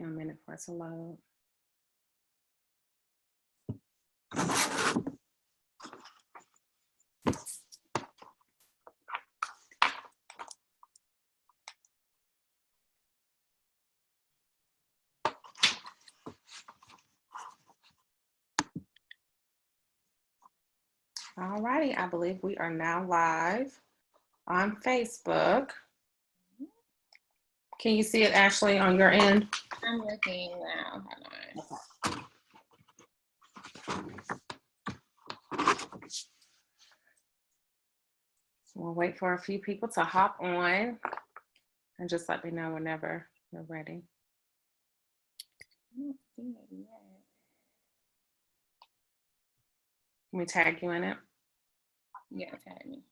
taking a minute for it to load. All righty, I believe we are now live on Facebook. Can you see it, Ashley, on your end? I'm looking now. Hold on. So we'll wait for a few people to hop on and just let me know whenever you're ready. I don't see it yet. Can we tag you in it? Yeah, tag me.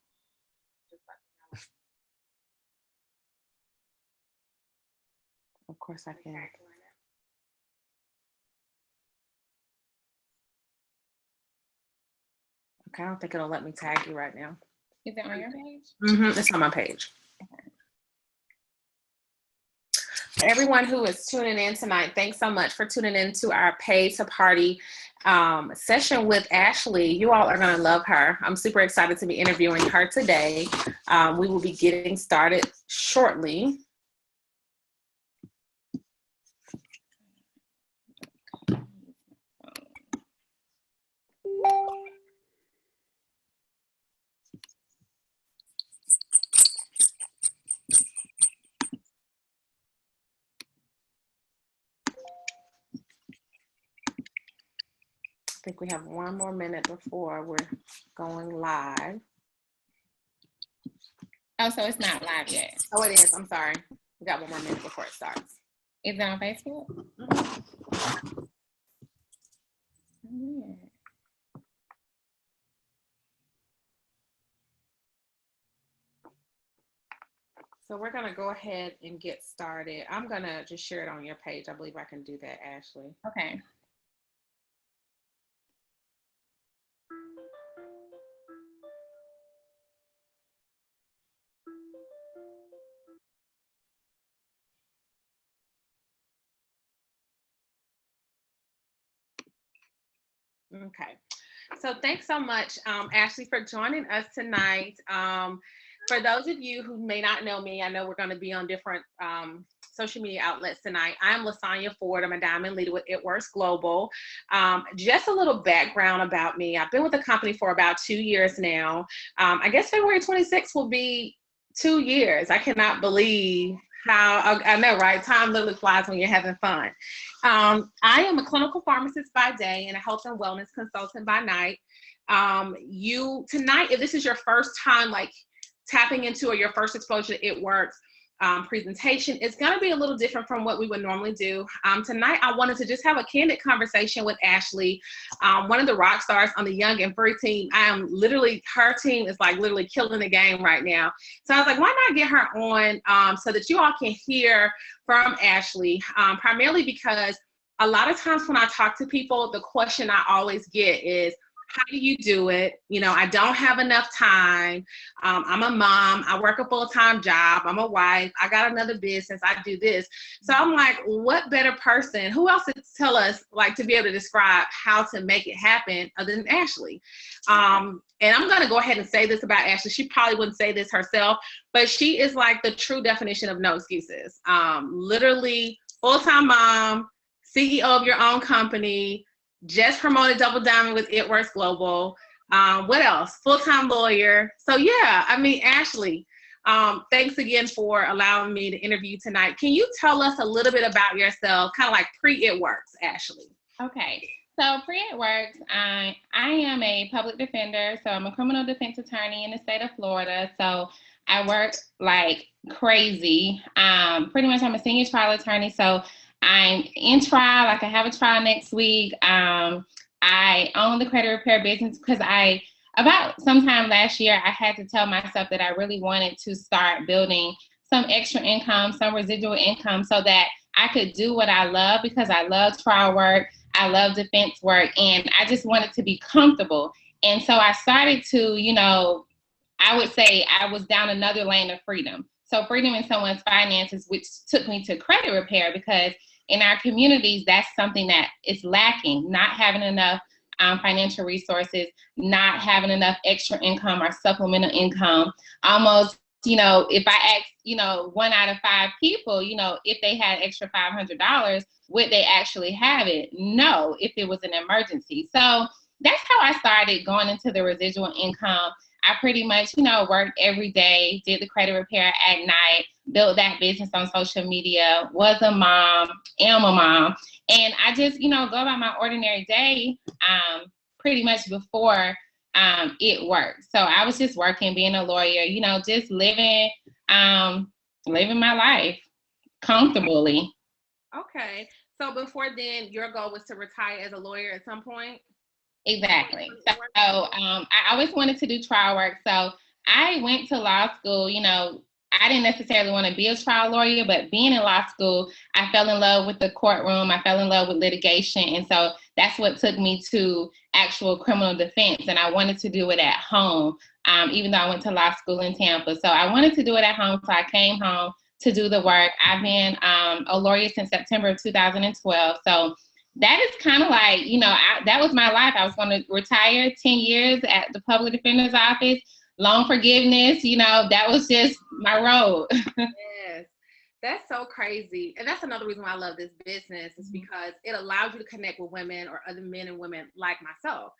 Of course I can. Okay, I don't think it'll let me tag you right now. Is it on your page? Mm-hmm, it's on my page. Okay. Everyone who is tuning in tonight, thanks so much for tuning in to our Pay to Party session with Ashley. You all are going to love her. I'm super excited to be interviewing her today. We will be getting started shortly. I think we have one more minute before we're going live. Oh, so it's not live yet. Oh, it is. I'm sorry. We got one more minute before it starts. Is it on Facebook? Mm-hmm. So we're going to go ahead and get started. I'm going to just share it on your page. I believe I can do that, Ashley. Okay. Okay. So thanks so much, Ashley, for joining us tonight. For those of you who may not know me, I know we're going to be on different social media outlets tonight. I'm LaSonya Ford. I'm a diamond leader with It Works Global. Just a little background about me. I've been with the company for about 2 years now. I guess February 26th will be 2 years. I cannot believe how, I know, right? Time literally flies when you're having fun. I am a clinical pharmacist by day and a health and wellness consultant by night. Tonight, if this is your first time like tapping into or your first exposure to It Works presentation, it's going to be a little different from what we would normally do. Tonight, I wanted to just have a candid conversation with Ashley, one of the rock stars on the Young and Free team. Her team is like literally killing the game right now. So I was like, why not get her on so that you all can hear from Ashley, primarily because a lot of times when I talk to people, the question I always get is, how do you do it? You know, I don't have enough time. I'm a mom. I work a full-time job. I'm a wife. I got another business. I do this. So I'm like, what better person? Who else to tell us, like, to be able to describe how to make it happen other than Ashley? And I'm going to go ahead and say this about Ashley. She probably wouldn't say this herself, but she is like the true definition of no excuses. Literally full-time mom, CEO of your own company, just promoted Double Diamond with It Works Global. What else? Full-time lawyer. So yeah, I mean, Ashley, thanks again for allowing me to interview tonight. Can you tell us a little bit about yourself, kind of like pre-It Works, Ashley? Okay. So pre-It Works, I am a public defender. So I'm a criminal defense attorney in the state of Florida. So I work like crazy. Pretty much I'm a senior trial attorney. So I'm in trial, like I have a trial next week. I own the credit repair business because about sometime last year, I had to tell myself that I really wanted to start building some extra income, some residual income so that I could do what I love, because I love trial work, I love defense work, and I just wanted to be comfortable. And so I started to, I would say I was down another lane of freedom. So freedom in someone's finances, which took me to credit repair, because in our communities, that's something that is lacking, not having enough financial resources, not having enough extra income or supplemental income. Almost, if I ask, 1 out of 5 people, if they had extra $500, would they actually have it? No, if it was an emergency. So that's how I started going into the residual income. I pretty much, worked every day, did the credit repair at night, built that business on social media, was a mom, am a mom. And I just, go about my ordinary day pretty much before it worked. So I was just working, being a lawyer, just living my life comfortably. Okay. So before then, your goal was to retire as a lawyer at some point? Exactly. So I always wanted to do trial work. So I went to law school. I didn't necessarily want to be a trial lawyer, but being in law school, I fell in love with the courtroom. I fell in love with litigation. And so that's what took me to actual criminal defense. And I wanted to do it at home, even though I went to law school in Tampa. So I wanted to do it at home. So I came home to do the work. I've been a lawyer since September of 2012. So that is kind of like, that was my life. I was going to retire 10 years at the public defender's office, loan forgiveness, that was just my road. Yes, that's so crazy. And that's another reason why I love this business, is because it allows you to connect with women or other men and women like myself.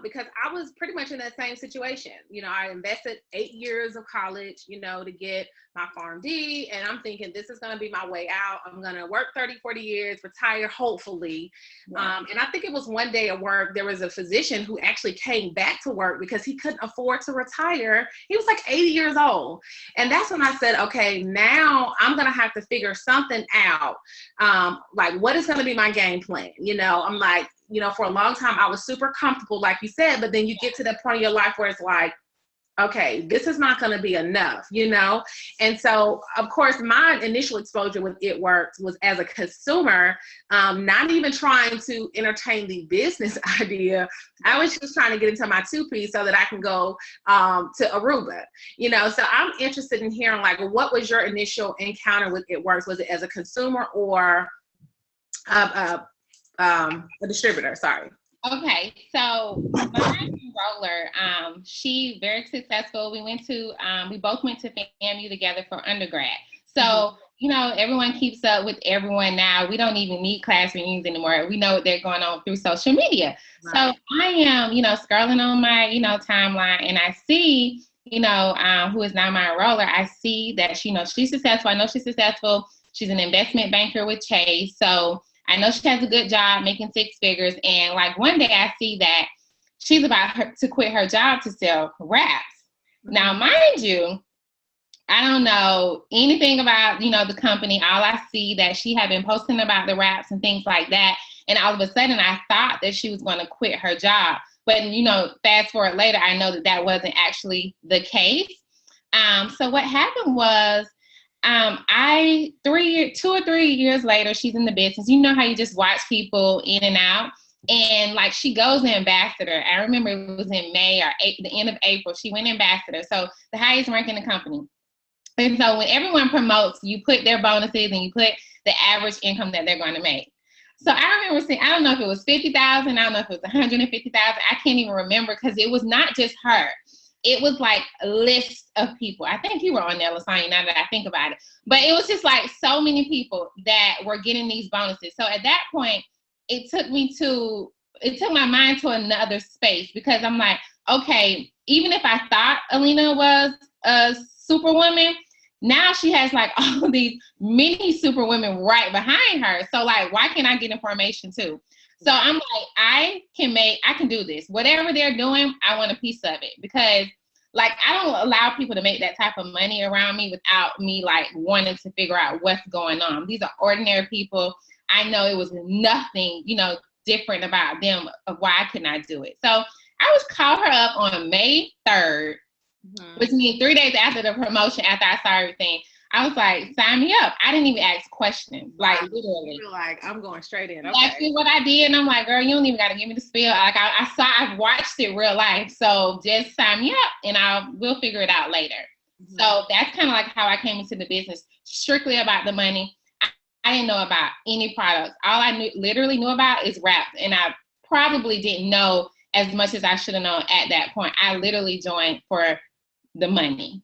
Because I was pretty much in that same situation. I invested 8 years of college, to get my PharmD, and I'm thinking this is going to be my way out. I'm going to work 30, 40 years, retire, hopefully. Yeah. And I think it was one day at work, there was a physician who actually came back to work because he couldn't afford to retire. He was like 80 years old. And that's when I said, okay, now I'm going to have to figure something out. Like, what is going to be my game plan? I'm like, for a long time, I was super comfortable, like you said, but then you get to that point in your life where it's like, okay, this is not going to be enough, And so, of course, my initial exposure with It Works was as a consumer, not even trying to entertain the business idea. I was just trying to get into my two-piece so that I can go to Aruba, So I'm interested in hearing, like, what was your initial encounter with It Works? Was it as a consumer or a distributor? Sorry. Okay, so my enroller, she very successful. We both went to FAMU together for undergrad. So, everyone keeps up with everyone now. We don't even need class reunions anymore. We know what they're going on through social media. Right. So I am, scrolling on my, timeline, and I see, who is now my enroller. I see that, she's successful. I know she's successful. She's an investment banker with Chase. So I know she has a good job making 6 figures. And like one day I see that she's about to quit her job to sell wraps. Now, mind you, I don't know anything about, the company. All I see that she had been posting about the wraps and things like that. And all of a sudden I thought that she was going to quit her job. But, fast forward later, I know that wasn't actually the case. So what happened was, 2 or 3 years later, she's in the business. You know how you just watch people in and out, and like she goes ambassador. I remember it was in May or the end of April. She went ambassador, so the highest rank in the company. And so when everyone promotes, you put their bonuses and you put the average income that they're going to make. So I remember seeing, I don't know if it was 50,000, I don't know if it was 150,000. I can't even remember because it was not just her. It was like a list of people. I think you were on there, LaSonya, now that I think about it. But it was just like so many people that were getting these bonuses. So at that point, it took my mind to another space, because I'm like, okay, even if I thought Alina was a superwoman, now she has like all these mini superwomen right behind her. So like, why can't I get information too? So I'm like, I can do this. Whatever they're doing, I want a piece of it, because like, I don't allow people to make that type of money around me without me like wanting to figure out what's going on. These are ordinary people. I know it was nothing, different about them of why I could not do it. So I called her up on May 3rd, which means 3 days after the promotion, after I saw everything. I was like, sign me up. I didn't even ask questions, like literally. You're like, I'm going straight in. Okay. That's what I did, and I'm like, girl, you don't even got to give me the spiel. Like I've watched it real life, so just sign me up, and we'll figure it out later. So that's kind of like how I came into the business, strictly about the money. I didn't know about any products. All I literally knew about is wraps. And I probably didn't know as much as I should have known at that point. I literally joined for the money.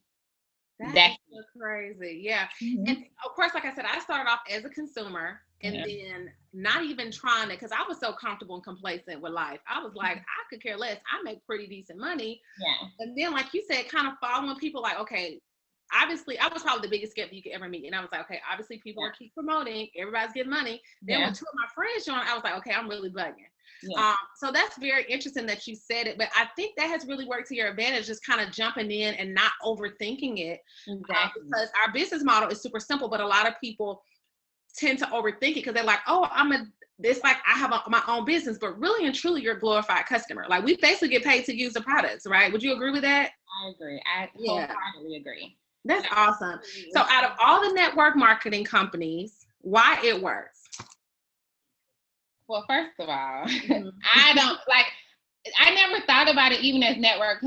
That's so crazy. Yeah. Mm-hmm. And of course, like I said, I started off as a consumer and then not even trying to, because I was so comfortable and complacent with life. I was like, I could care less. I make pretty decent money. Yeah. And then, like you said, kind of following people like, okay, obviously, I was probably the biggest skeptic you could ever meet. And I was like, okay, obviously people are keep promoting. Everybody's getting money. Then when two of my friends joined, I was like, okay, I'm really bugging. Yeah. So that's very interesting that you said it, but I think that has really worked to your advantage, just kind of jumping in and not overthinking it. Exactly. Because our business model is super simple, but a lot of people tend to overthink it because they're like, oh, it's like I have my own business, but really and truly you're a glorified customer. Like we basically get paid to use the products, right? Would you agree with that? I agree. I wholeheartedly agree. That's awesome. So out of all the network marketing companies, why it works? Well, first of all, I never thought about it even as network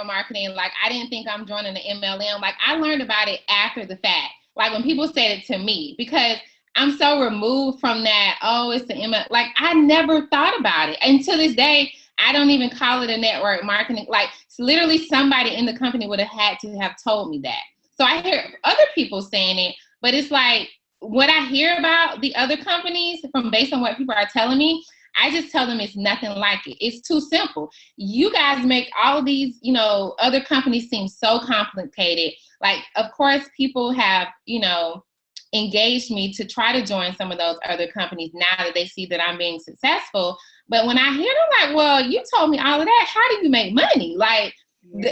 marketing. Like, I didn't think I'm joining the MLM. Like, I learned about it after the fact. Like, when people said it to me, because I'm so removed from that, oh, it's the MLM. Like, I never thought about it. And to this day, I don't even call it a network marketing. Like, literally somebody in the company would have had to have told me that. So I hear other people saying it, but it's like, what I hear about the other companies from based on what people are telling me, I just tell them it's nothing like it. It's too simple. You guys make all these, other companies seem so complicated. Like, of course, people have, engaged me to try to join some of those other companies now that they see that I'm being successful. But when I hear them like, well, you told me all of that. How do you make money? Like,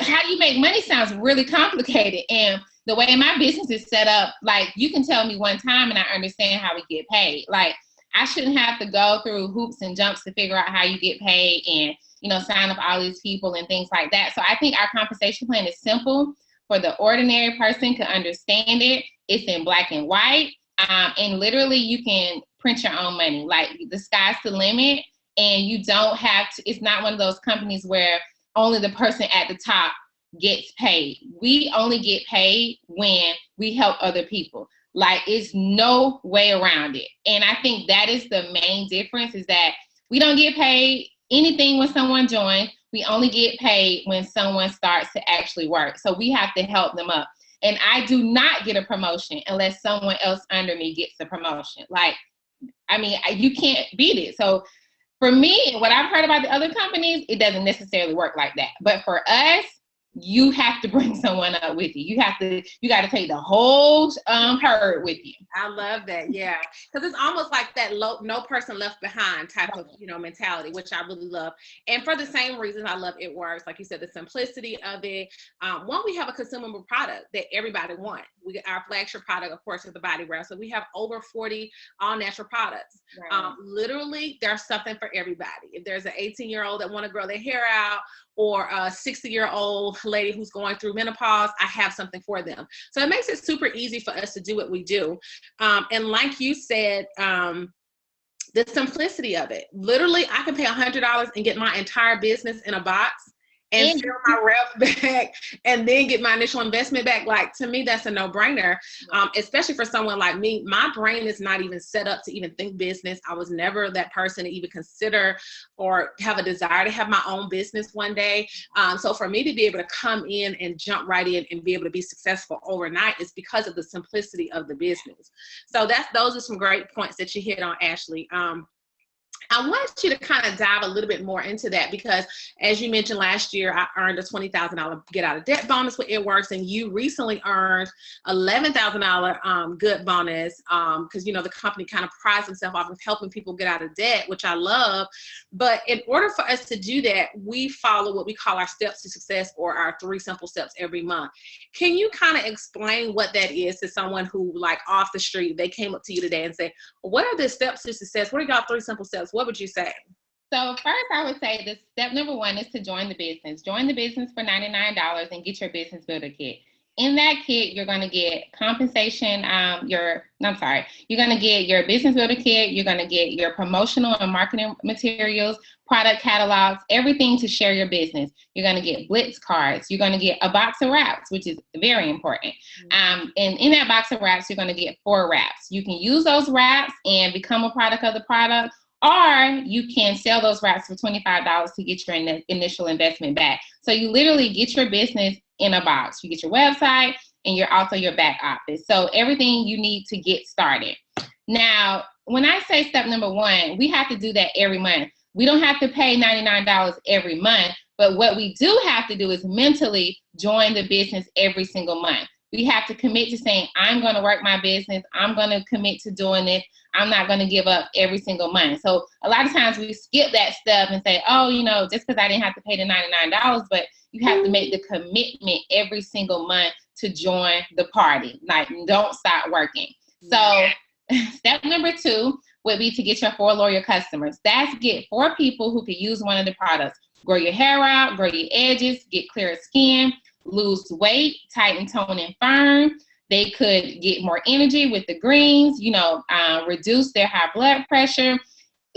how do you make money sounds really complicated. And the way my business is set up, like, you can tell me one time and I understand how we get paid. Like, I shouldn't have to go through hoops and jumps to figure out how you get paid and, sign up all these people and things like that. So I think our compensation plan is simple for the ordinary person to understand it. It's in black and white. And literally you can print your own money. Like, the sky's the limit, and you don't have to, it's not one of those companies where only the person at the top gets paid. We only get paid when we help other people. Like, it's no way around it. And I think that is the main difference, is that we don't get paid anything when someone joins. We only get paid when someone starts to actually work. So we have to help them up. And I do not get a promotion unless someone else under me gets the promotion. Like, I mean, you can't beat it. So for me, what I've heard about the other companies, it doesn't necessarily work like that. But for us, you have to bring someone up with you. You got to take the whole herd with you. I love that. Yeah. Because it's almost like that no person left behind type of, mentality, which I really love. And for the same reason I love It Works, like you said, the simplicity of it. One, we have a consumable product that everybody wants. Our flagship product, of course, is the body wear. So we have over 40 all natural products. Right. Literally, there's something for everybody. If there's an 18-year-old that want to grow their hair out, or a 60-year-old lady who's going through menopause, I have something for them. So it makes it super easy for us to do what we do. And like you said, the simplicity of it. Literally, I can pay $100 and get my entire business in a box and sell my rep back and then get my initial investment back. Like, to me, that's a no-brainer, especially for someone like me. My brain is not even set up to even think business. I was never that person to even consider or have a desire to have my own business one day. So for me to be able to come in and jump right in and be able to be successful overnight is because of the simplicity of the business. So those are some great points that you hit on, Ashley. I want you to kind of dive a little bit more into that, because as you mentioned, last year I earned a $20,000 get out of debt bonus with It Works, and you recently earned $11,000 good bonus because the company kind of prides themselves off of helping people get out of debt, which I love. But in order for us to do that, we follow what we call our steps to success, or our 3 simple steps every month. Can you kind of explain what that is to someone who, like, off the street, they came up to you today and say, what are the steps to success? What are y'all 3 simple steps? What would you say? So first, I would say the step number 1 is to join the business. Join the business for $99 and get your business builder kit. In that kit, you're going to get compensation. You're going to get your business builder kit. You're going to get your promotional and marketing materials, product catalogs, everything to share your business. You're going to get Blitz cards. You're going to get a box of wraps, which is very important. And in that box of wraps, you're going to get 4 wraps. You can use those wraps and become a product of the product, or you can sell those wraps for $25 to get your initial investment back. So you literally get your business in a box. You get your website and you're also your back office. So everything you need to get started. Now, when I say step number 1, we have to do that every month. We don't have to pay $99 every month, but what we do have to do is mentally join the business every single month. We have to commit to saying, I'm going to work my business. I'm going to commit to doing this. I'm not going to give up every single month. So a lot of times we skip that step and say, oh, just because I didn't have to pay the $99, but you have to make the commitment every single month to join the party. Like, don't stop working. So step number 2 would be to get your 4 loyal customers. That's get 4 people who can use one of the products. Grow your hair out, grow your edges, get clearer skin, lose weight, tighten, tone, and firm. They could get more energy with the greens, reduce their high blood pressure.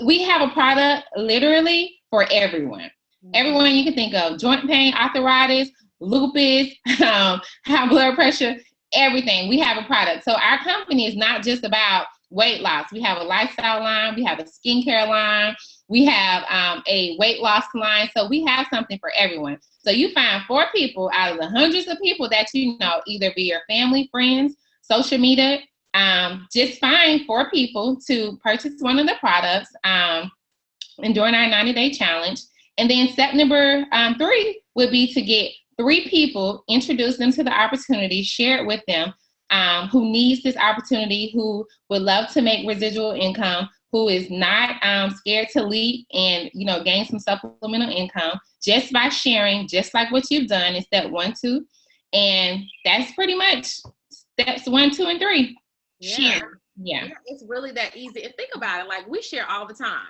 We have a product literally for everyone. Everyone you can think of: joint pain, arthritis, lupus, high blood pressure, everything. We have a product. So our company is not just about weight loss. We have a lifestyle line. We have a skincare line. We have a weight loss line. So we have something for everyone. So you find 4 people out of the hundreds of people that either be your family, friends, social media. Just find 4 people to purchase one of the products and during our 90-day challenge. And then step number 3 would be to get 3 people, introduce them to the opportunity, share it with them, who needs this opportunity, who would love to make residual income, who is not scared to leap and, gain some supplemental income just by sharing, just like what you've done in step 1, 2. And that's pretty much steps 1, 2, and 3. Share. Yeah. It's really that easy. And think about it, like we share all the time.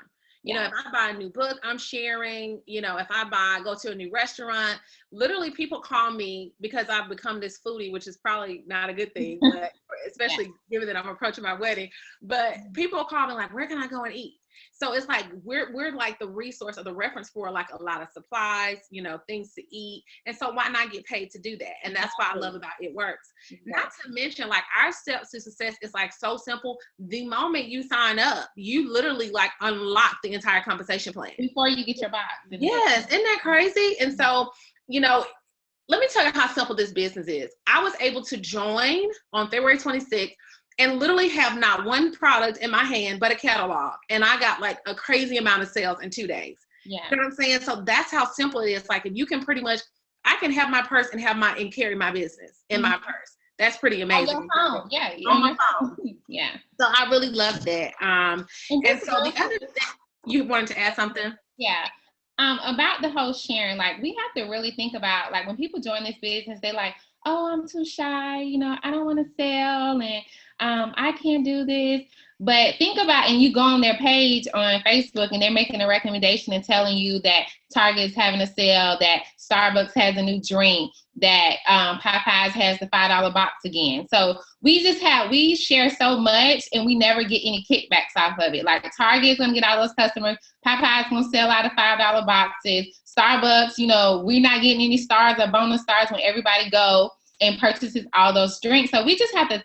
If I buy a new book, I'm sharing. If I go to a new restaurant, literally people call me because I've become this foodie, which is probably not a good thing, but especially given that I'm approaching my wedding. But people call me like, where can I go and eat? So it's like we're like the resource or the reference for like a lot of supplies, things to eat. And so why not get paid to do that? And that's why I love about It Works. Not to mention, like, our steps to success is like so simple. The moment you sign up, you literally like unlock the entire compensation plan before you get your box. Yes, isn't that crazy? And so, let me tell you how simple this business is. I was able to join on February 26th and literally have not one product in my hand but a catalog. And I got like a crazy amount of sales in 2 days. Yeah. You know what I'm saying? So that's how simple it is. Like, if you can pretty much, I can have my purse and carry my business in my purse. That's pretty amazing. On your phone. Yeah. On my phone. Yeah. So I really love that. And so the other thing, you wanted to add something? Yeah. About the whole sharing, like, we have to really think about, like, when people join this business, they like, oh, I'm too shy, I don't want to sell, and I can't do this. But think about, and you go on their page on Facebook and they're making a recommendation and telling you that Target is having a sale, that Starbucks has a new drink, that Popeyes has the $5 box again. So we share so much and we never get any kickbacks off of it. Like, Target's going to get all those customers. Popeyes going to sell out of $5 boxes. Starbucks, we're not getting any stars or bonus stars when everybody go and purchases all those drinks. So we just have to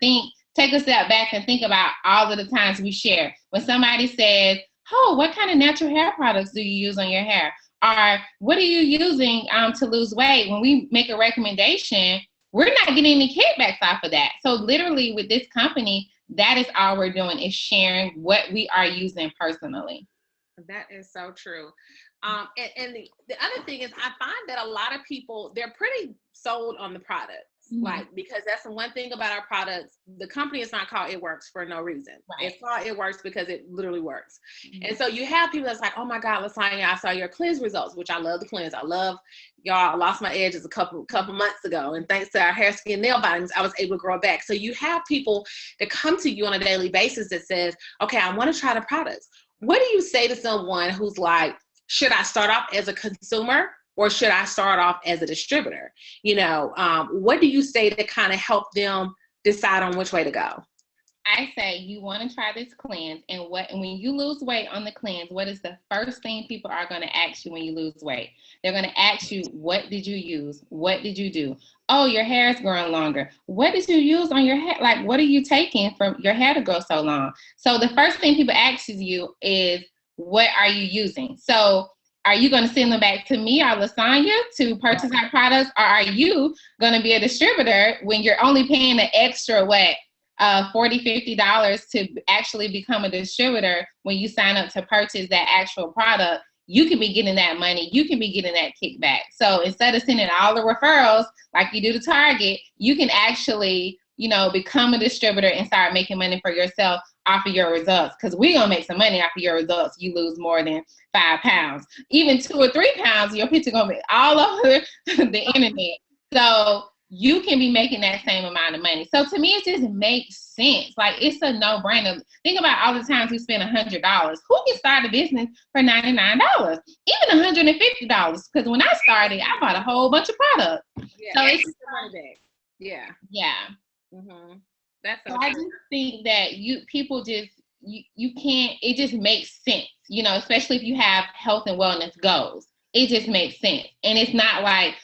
take a step back and think about all of the times we share. When somebody says, oh, what kind of natural hair products do you use on your hair? Or what are you using to lose weight? When we make a recommendation, we're not getting any kickbacks off of that. So literally with this company, that is all we're doing, is sharing what we are using personally. That is so true. And the other thing is, I find that a lot of people, they're pretty sold on the product. Mm-hmm. Like, because that's the one thing about our products. The company is not called It Works for no reason. Right. It's called It Works because it literally works. Mm-hmm. And so you have people that's like, oh my God, LaSonya, I saw your cleanse results, which I love the cleanse. I love, y'all, I lost my edges a couple months ago. And thanks to our hair, skin, nail vitamins, I was able to grow back. So you have people that come to you on a daily basis that says, okay, I want to try the products. What do you say to someone who's like, should I start off as a consumer or should I start off as a distributor? What do you say to kind of help them decide on which way to go? I say you want to try this cleanse, and when you lose weight on the cleanse, what is the first thing people are going to ask you when you lose weight? They're going to ask you, what did you use? What did you do? Oh, your hair is growing longer. What did you use on your hair? Like, what are you taking for your hair to grow so long? So the first thing people ask you is, what are you using? So are you going to send them back to me or LaSonya to purchase our products, or are you going to be a distributor when you're only paying the extra $40, $50 to actually become a distributor? When you sign up to purchase that actual product, you can be getting that money. You can be getting that kickback. So instead of sending all the referrals like you do to Target, you can actually, become a distributor and start making money for yourself off of your results. Because we're going to make some money off of your results. You lose more than 5 pounds, even 2 or 3 pounds, your picture going to be all over the internet. So you can be making that same amount of money. So to me, it just makes sense. Like, it's a no-brainer. Think about all the times you spend $100. Who can start a business for $99? Even $150. Because when I started, I bought a whole bunch of products. Yeah, so it's yeah. Mm-hmm. That's so I just think that people just you can't. It just makes sense, especially if you have health and wellness goals. It just makes sense, and it's not like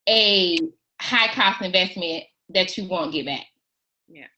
a high cost investment that you won't get back. Yeah,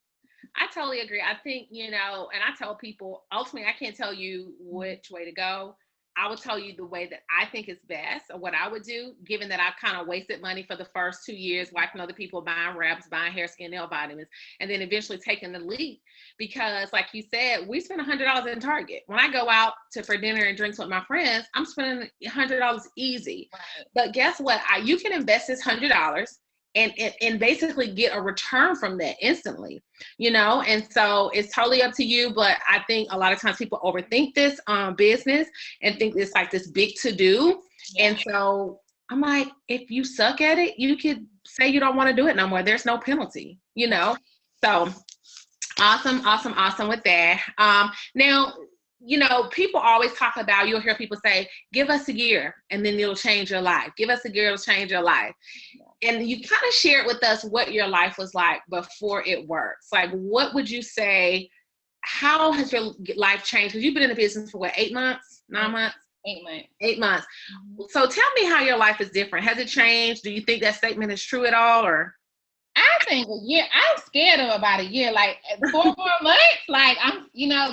I totally agree. I think, and I tell people, ultimately, I can't tell you which way to go. I would tell you the way that I think is best, or what I would do, given that I've kind of wasted money for the first 2 years, watching other people buying wraps, buying hair, skin, nail vitamins, and then eventually taking the leap. Because like you said, we spend $100 in Target. When I go out for dinner and drinks with my friends, I'm spending $100 easy. Right. But guess what? You can invest this $100 and basically get a return from that instantly, and so it's totally up to you. But I think a lot of times people overthink this business and think it's like this big to do. Yeah. And so I'm like, if you suck at it, you could say you don't want to do it no more. There's no penalty, so awesome with that. Now, people always talk about, you'll hear people say, give us a year and then it'll change your life. Give us a year, it'll change your life. And you kind of shared with us what your life was like before it works. Like, what would you say, how has your life changed? Because you've been in the business for 8 months, 9 months? 8 months. 8 months. Mm-hmm. So tell me how your life is different. Has it changed? Do you think that statement is true at all, or? I think a year. I'm scared of about a year, like 4 more months. Like, I'm,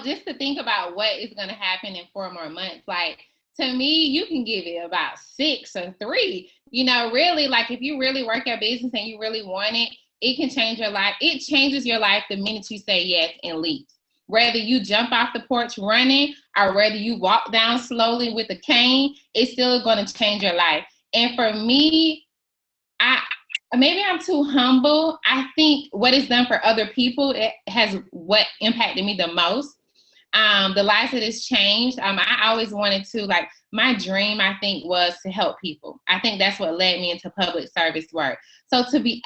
just to think about what is going to happen in 4 more months. Like, to me, you can give it about 6 or 3. Really, like, if you really work your business and you really want it, it can change your life. It changes your life the minute you say yes and leave. Whether you jump off the porch running or whether you walk down slowly with a cane, it's still going to change your life. And for me, maybe I'm too humble. I think what it's done for other people, it has what impacted me the most. The lives that it's changed. I always wanted to, like, my dream, I think, was to help people. I think that's what led me into public service work. So to be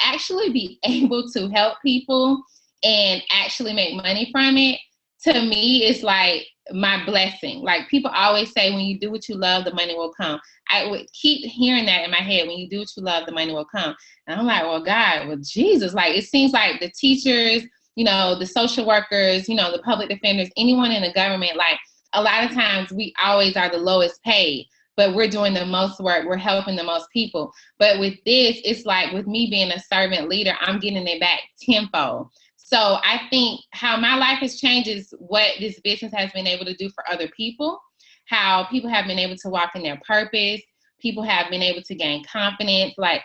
able to help people and actually make money from it, to me, is like my blessing. Like, people always say, when you do what you love, the money will come. I would keep hearing that in my head. When you do what you love, the money will come. And I'm like, well, God, well, Jesus, like, it seems like the teachers, the social workers, the public defenders, anyone in the government, like, a lot of times we always are the lowest paid, but we're doing the most work. We're helping the most people. But with this, it's like, with me being a servant leader, I'm getting it back tenfold. So I think how my life has changed is what this business has been able to do for other people, how people have been able to walk in their purpose. People have been able to gain confidence. Like,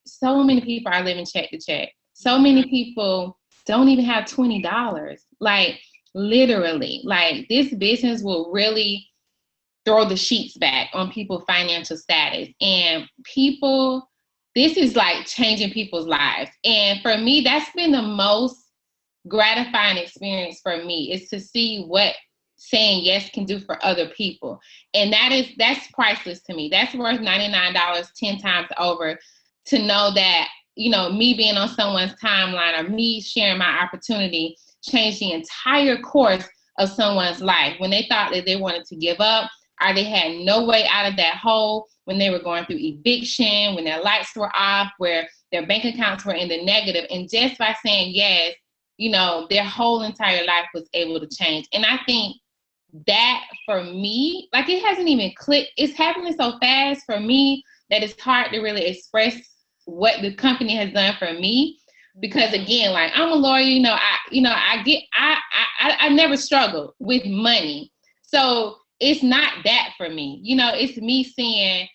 so many people are living check to check. So many people don't even have $20. Like, literally, like, this business will really throw the sheets back on people's financial status. And this is like changing people's lives. And for me, that's been the most gratifying experience for me, is to see what saying yes can do for other people. And that's priceless to me. That's worth $99 10 times over, to know that, me being on someone's timeline or me sharing my opportunity changed the entire course of someone's life. When they thought that they wanted to give up or they had no way out of that hole, when they were going through eviction, when their lights were off, where their bank accounts were in the negative. And just by saying yes, you know, their whole entire life was able to change. And I think that for me, like it hasn't even clicked. It's happening so fast for me that it's hard to really express what the company has done for me. Because again, like I'm a lawyer, I never struggled with money. So it's not that for me. You know, it's me seeing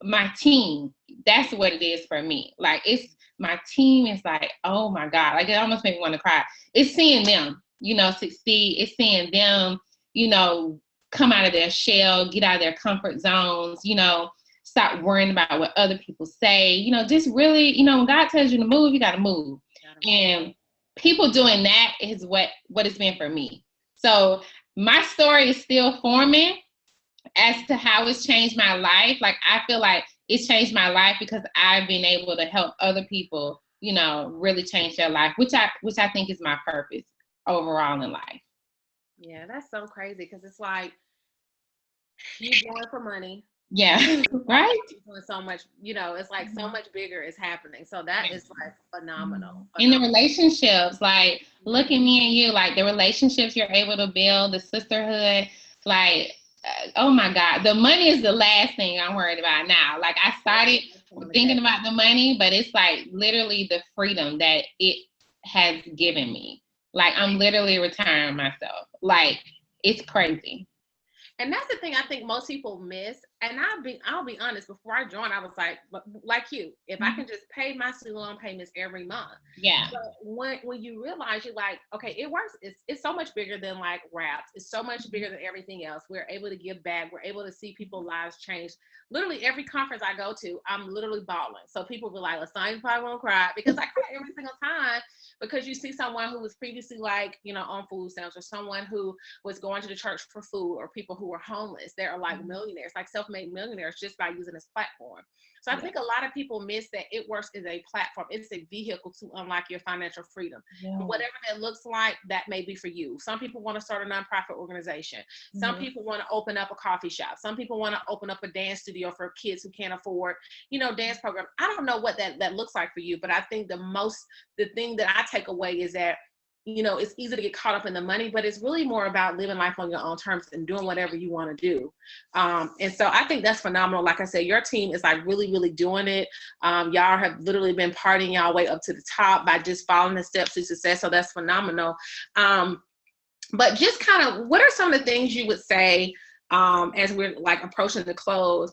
my team. That's what it is for me. Like it's my team is like, oh my God, like it almost made me want to cry. It's seeing them, you know, succeed. It's seeing them, you know, come out of their shell, get out of their comfort zones, you know, stop worrying about what other people say, you know, just really, you know, when God tells you to move, you got to move. And people doing that is what it's been for me. So my story is still forming as to how it's changed my life. Like, I feel like it's changed my life because I've been able to help other people, you know, really change their life, which I think is my purpose overall in life. Yeah, that's so crazy because it's like you going for money. Yeah, right? Doing so much, you know, it's like so much bigger is happening. So that is like phenomenal. In the relationships, like look at me and you, like the relationships you're able to build, the sisterhood, like, oh my God, the money is the last thing I'm worried about now. Like I started thinking about the money, but it's like literally the freedom that it has given me. Like I'm literally retiring myself. Like it's crazy. And that's the thing I think most people miss. And I'll be honest, before I joined, I was like you, if I can just pay my student loan payments every month. Yeah. But when you realize you're like, okay, it works. It's so much bigger than like raps. It's so much bigger than everything else. We're able to give back. We're able to see people's lives change. Literally every conference I go to, I'm literally bawling. So people be like, LaSonya probably won't cry, because I cry every single time, because you see someone who was previously like, you know, on food stamps, or someone who was going to the church for food, or people who were homeless. They're like millionaires, like self-made millionaires, just by using this platform. So I think a lot of people miss that It Works is a platform. It's a vehicle to unlock your financial freedom. Whatever that looks like, that may be for you. Some people want to start a nonprofit organization. Some people want to open up a coffee shop. Some people want to open up a dance studio for kids who can't afford, you know, dance program. I don't know what that looks like for you, but I think the thing that I take away is that, you know, it's easy to get caught up in the money, but it's really more about living life on your own terms and doing whatever you want to do. And so I think that's phenomenal. Like I said, your team is like really, really doing it. Y'all have literally been partying y'all way up to the top by just following the steps to success. So that's phenomenal. But just kind of, what are some of the things you would say as we're like approaching the close?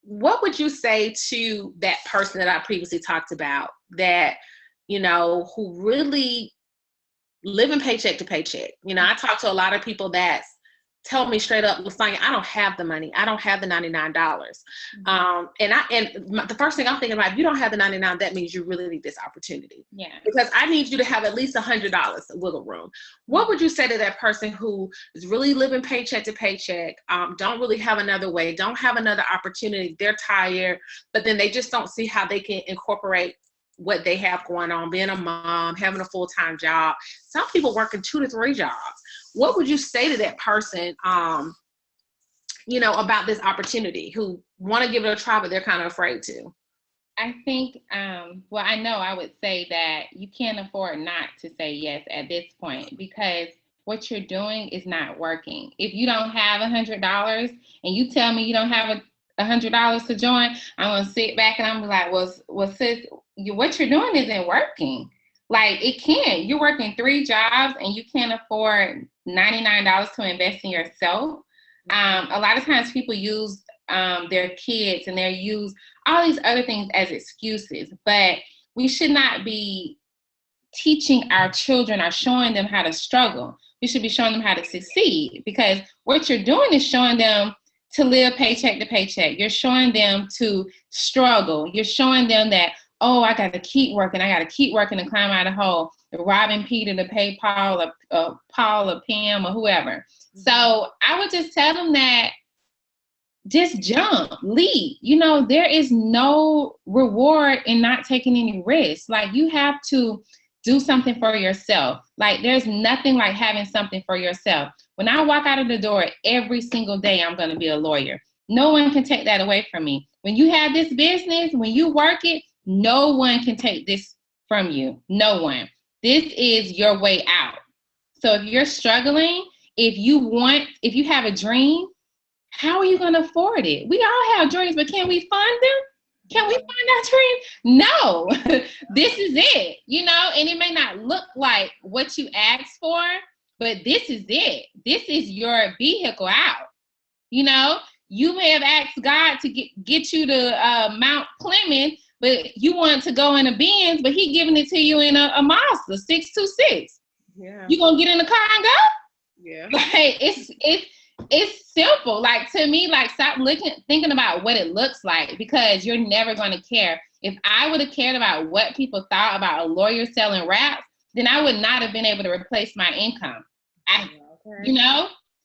What would you say to that person that I previously talked about, that, you know, who really living paycheck to paycheck? You know, I talk to a lot of people that tell me straight up, LaSonya, I don't have the money. I don't have the $99. The first thing I'm thinking about, if you don't have the $99, that means you really need this opportunity. Yeah. Because I need you to have at least $100 wiggle room. What would you say to that person who is really living paycheck to paycheck, don't really have another way, don't have another opportunity, they're tired, but then they just don't see how they can incorporate what they have going on, being a mom, having a full-time job. Some people working 2 to 3 jobs. What would you say to that person, you know, about this opportunity, who want to give it a try, but they're kind of afraid to? I think, well, I know I would say that you can't afford not to say yes at this point, because what you're doing is not working. If you don't have $100 and you tell me you don't have $100 to join, I'm going to sit back and I'm like, well, sis, what you're doing isn't working. Like, it can't. You're working 3 jobs and you can't afford $99 to invest in yourself. A lot of times people use their kids and they use all these other things as excuses, but we should not be teaching our children or showing them how to struggle. We should be showing them how to succeed, because what you're doing is showing them to live paycheck to paycheck. You're showing them to struggle. You're showing them that, oh, I got to keep working. I got to keep working to climb out of the hole. Robbing Peter to pay Paul or Pam or whoever. So I would just tell them that just jump, lead. You know, there is no reward in not taking any risks. Like, you have to do something for yourself. Like, there's nothing like having something for yourself. When I walk out of the door every single day, I'm going to be a lawyer. No one can take that away from me. When you have this business, when you work it, no one can take this from you. No one. This is your way out. So if you're struggling, if you have a dream, how are you going to afford it? We all have dreams, but can we fund them? Can we find our dream? No. This is it, and it may not look like what you asked for, but this is it. This is your vehicle out. You may have asked God to get you to Mount Clemens, but you want to go in a Benz, but he giving it to you in a Mazda 626. Yeah. You gonna get in the car and go? Yeah. Like it's simple. Like, to me, like, stop thinking about what it looks like, because you're never gonna care. If I would have cared about what people thought about a lawyer selling wraps, then I would not have been able to replace my income.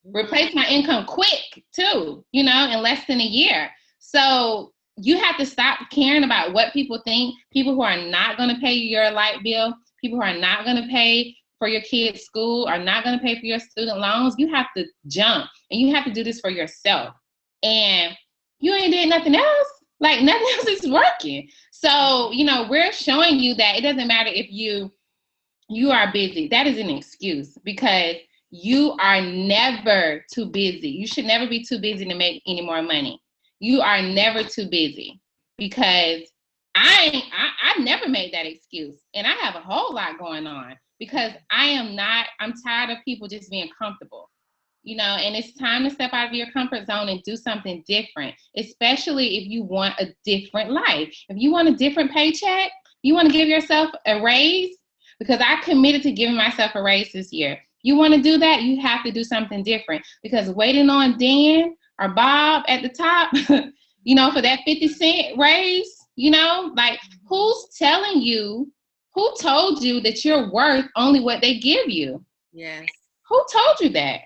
Replace my income quick too, in less than a year. So you have to stop caring about what people think. People who are not going to pay you your light bill, people who are not going to pay for your kids' school, are not going to pay for your student loans. You have to jump, and you have to do this for yourself. And you ain't did nothing else. Like, nothing else is working. So, we're showing you that it doesn't matter if you are busy. That is an excuse, because you are never too busy. You should never be too busy to make any more money. You are never too busy, because I never made that excuse. And I have a whole lot going on, because I'm tired of people just being comfortable, and it's time to step out of your comfort zone and do something different, especially if you want a different life. If you want a different paycheck, you want to give yourself a raise, because I committed to giving myself a raise this year. You want to do that, you have to do something different, because waiting on Dan or Bob at the top, for that 50 cent raise, like, who told you that you're worth only what they give you? Yes. Who told you that?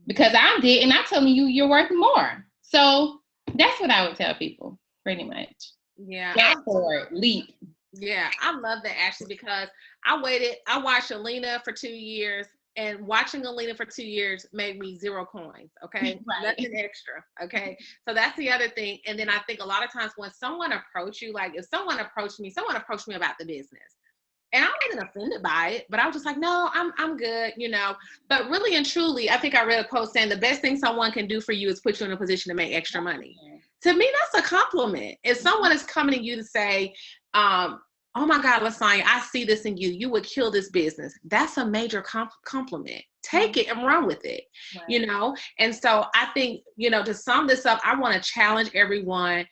Because I did, and I'm telling you, you're worth more. So that's what I would tell people, pretty much. Yeah. Get forward, leap. Yeah, I love that, actually, because I watched Alina for 2 years, and watching Alina for 2 years made me 0 coins. Okay. Right. Nothing extra. Okay. So that's the other thing. And then I think a lot of times when someone approached you, like, if someone approached me about the business, and I wasn't offended by it, but I was just like, no, I'm good, But really and truly, I think I read a quote saying the best thing someone can do for you is put you in a position to make extra money. To me, that's a compliment. If someone is coming to you to say, oh my God, LaSonya, I see this in you. You would kill this business. That's a major compliment. Take it and run with it, right. And so I think, to sum this up, I want to challenge everyone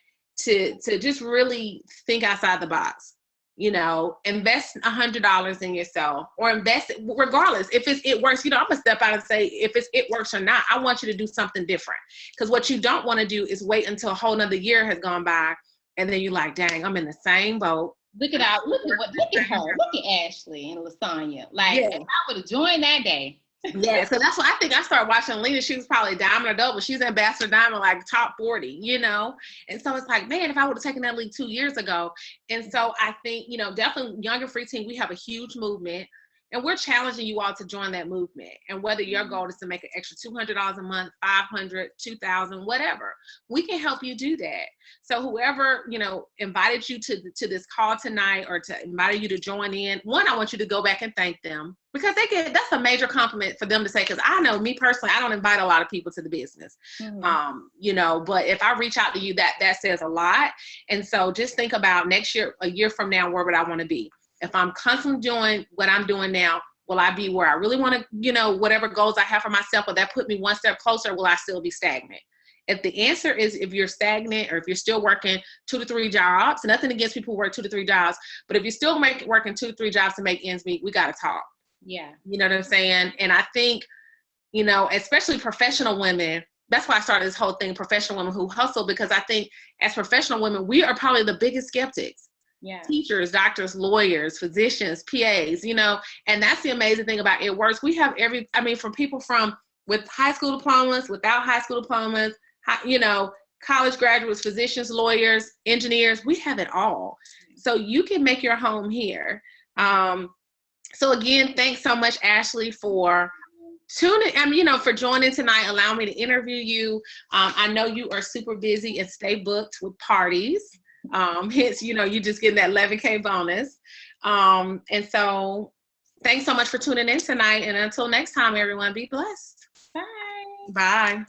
to just really think outside the box. Invest $100 in yourself, or invest it regardless. If it works, I'm gonna step out and say, if it works or not, I want you to do something different. Because what you don't want to do is wait until a whole nother year has gone by, and then you're like, dang, I'm in the same boat. Look at her. Look at Ashley and LaSonya. Like, if I would have joined that day. Yeah, so that's why I think I started watching Lena. She was probably diamond or double. She's Ambassador Diamond, like top 40, And so it's like, man, if I would have taken that lead 2 years ago. And so I think, definitely Younger Free Team, we have a huge movement. And we're challenging you all to join that movement. And whether your goal is to make an extra $200 a month, $500, $2,000, whatever, we can help you do that. So whoever, invited you to this call tonight, or to invited you to join in, one, I want you to go back and thank them, because that's a major compliment for them to say, because I know me personally, I don't invite a lot of people to the business. Mm-hmm. But if I reach out to you, that says a lot. And so just think about next year, a year from now, where would I want to be? If I'm constantly doing what I'm doing now, will I be where I really want to, whatever goals I have for myself, will that put me one step closer, or will I still be stagnant? If the answer is, if you're stagnant, or if you're still working 2 to 3 jobs, nothing against people who work 2 to 3 jobs, but if you're still working 2 to 3 jobs to make ends meet, we got to talk. Yeah. You know what I'm saying? And I think, especially professional women, that's why I started this whole thing, professional women who hustle, because I think as professional women, we are probably the biggest skeptics. Yeah. Teachers, doctors, lawyers, physicians, PAs, and that's the amazing thing about It Works. We have from people with high school diplomas, without high school diplomas, college graduates, physicians, lawyers, engineers, we have it all. So you can make your home here. So again, thanks so much, Ashley, for tune in, for joining tonight, allow me to interview you. I know you are super busy and stay booked with parties. Hence, you just getting that 11K bonus. And so thanks so much for tuning in tonight. And until next time, everyone, be blessed. Bye. Bye.